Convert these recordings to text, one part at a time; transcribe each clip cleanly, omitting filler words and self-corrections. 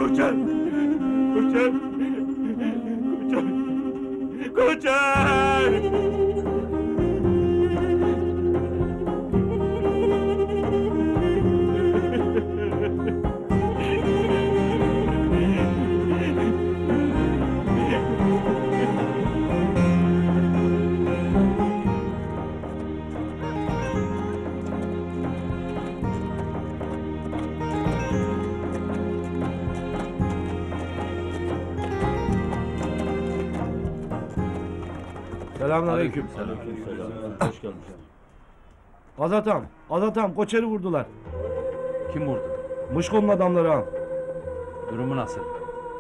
Koçer! Koçer! Koçer! Koçer! Selamünaleyküm. Aleykümselam. Hoş geldin. Azatam, Koçer'i vurdular. Kim vurdu? Mışkon'un adamları ağam. Durumu nasıl?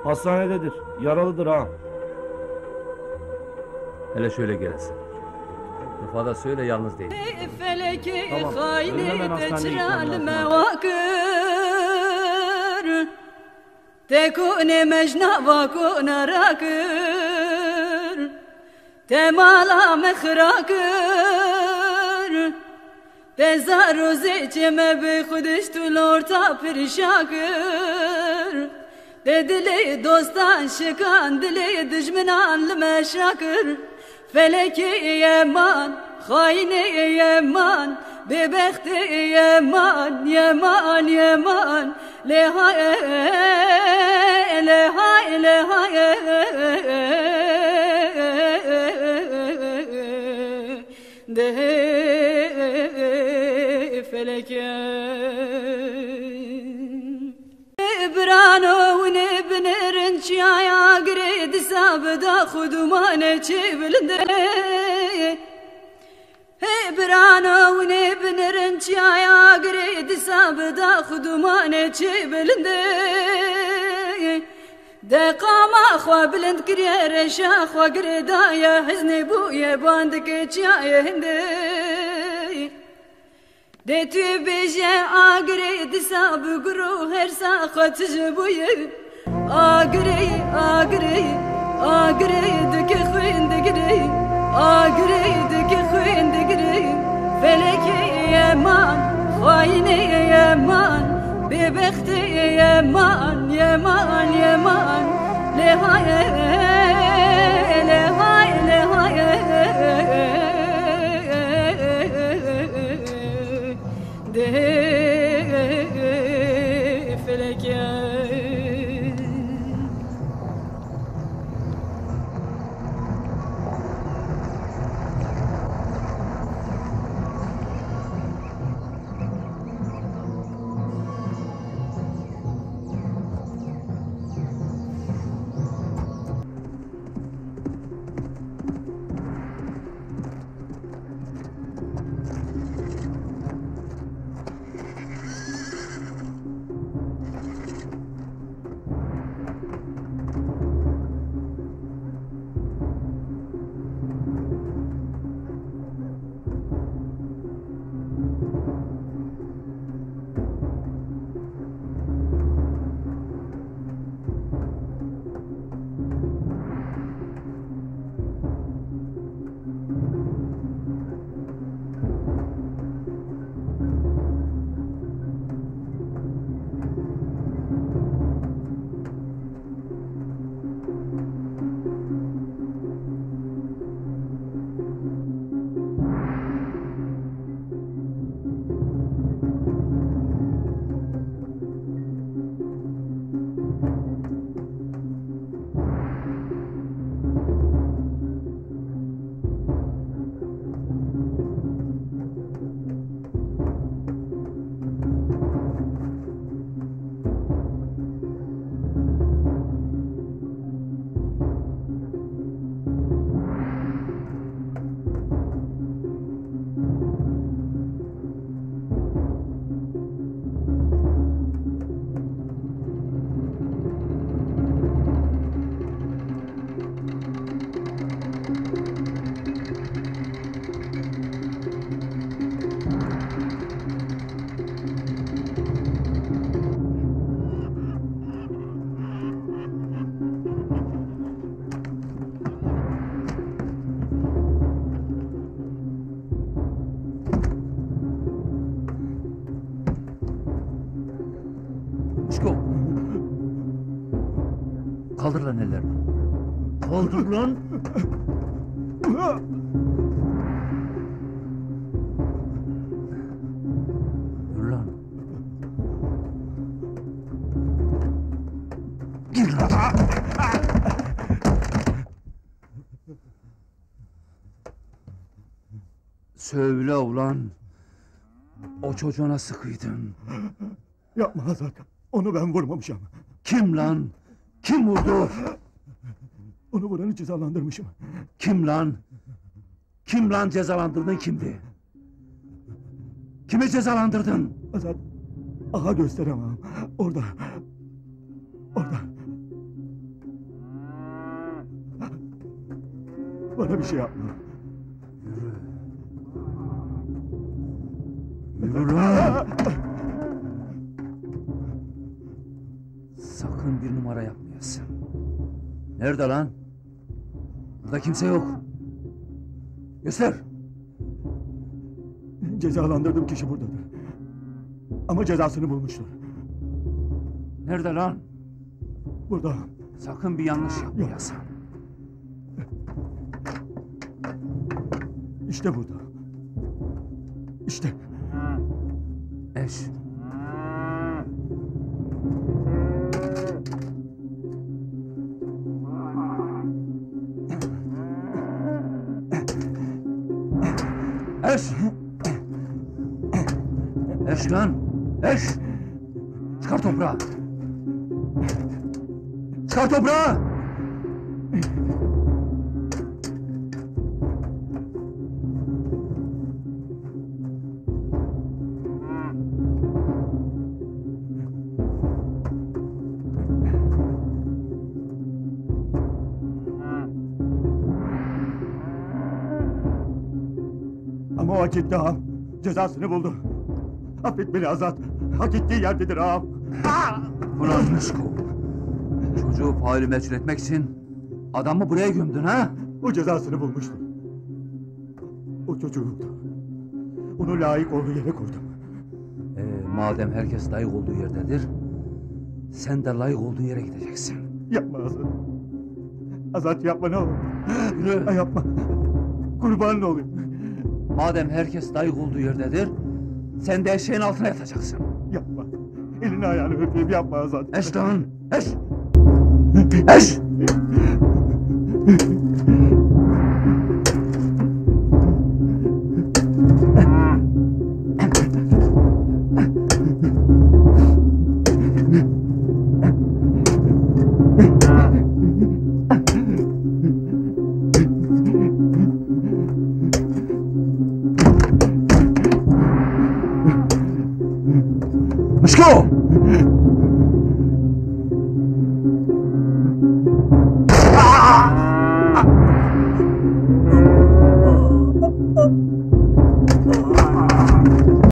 Hastanededir, yaralıdır ağam. Hele şöyle gelesin. Rıfa'da söyle yalnız değil. Feleki Tamam, hayni hemen hastaneye tecral gitmem lazım. mevakır tekune mecna vakuna rakır temala mehrakır Tezar zeceme be khudishtu lorta pirşakır Dedili dostan şikan dili düşmenan lmeşakır Feleki yeman خايني يمان ببختي يمان يمان يمان لهاي لهاي لهاي ده فلك برانو ونبنرنش يا قريد سابدا خدومانه چبلده برانو ونبنرنش يا قريد سابدا خدومانه چبلده دقاما خوا بلند كرير شاخوا قريدا يا حزني بويا باندك يا هندي دتي بيجي اقريد ساب قرو هر ساخه تجبوي اقريد كخوين دقري اقريد كخوين دقري فلك يمان خايني يمان ببختي يمان يمان يمان لهاي لهاي لهاي ده فلك Kaldır lan ellerini. Kaldır lan. Dur lan. Gir lan. Söyle ulan. O çocuğuna sıkıydın. Yapma Azat. Onu ben vurmamışım. Kim lan? Kim vurdu? Onu vuranı cezalandırmışım. Kim lan? Kim lan cezalandırdın kimdi? Kimi cezalandırdın? Azat. Aha gösteremem. Orada. Orada. Bana bir şey yapma. Yürü lan! Sakın bir numara yapmayasın. Nerede lan? Burada kimse yok. Göster! Cezalandırdığım kişi buradadır. Ama cezasını bulmuştur. Nerede lan? Burada. Sakın bir yanlış yapmayasın. İşte burada. İşte. Eş. Eş. Eş lan. Eş. Çıkar toprağı. Çıkar toprağı. Ama o hak etti ağam. Cezasını buldu. Affet beni Azat. Hak ettiği yerdedir ağam. Ulan Mışko. Çocuğu faili meçhul etmek için adamı buraya gömdün ha? O cezasını bulmuştur. O çocuğumdu. Onu layık olduğu yere koydum. Madem herkes layık olduğu yerdedir, sen de layık olduğu yere gideceksin. Yapma Azat. Azat yapma ne olur. Yürü. Ha, yapma. Kurbanın olayım. Madem herkes layık olduğu yerdedir, sen de eşeğin altına yatacaksın. Yapma. Elini ayağını öpeyim yapma Azat. Eş lan, eş! Eş! Mışko!